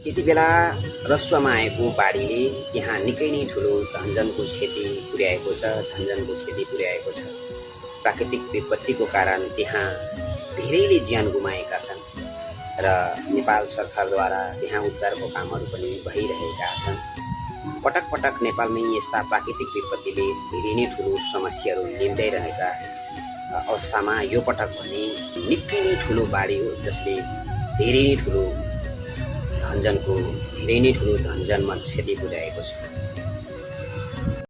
त्यति बेला रस्वमा आएको बाढीले यहाँ निकै नै ठुलो धनजनको क्षति पुर्याएको छ, धनजनको क्षति पुर्याएको छ। प्राकृतिक विपत्तिको कारण त्यहाँ धेरैले ज्यान गुमाएका छन् र नेपाल सरकारद्वारा त्यहाँ उद्धारको कामहरू पनि भइरहेका छन्। पटक पटक नेपालमै यस्ता प्राकृतिक विपत्तिले धेरै नै ठुलो समस्याहरू निम्त्याइरहेका अवस्थामा यो पटक भने निकै नै ठुलो बाढी हो, जसले धेरै नै ठुलो धनजनमा क्षति पुर्याएको छ।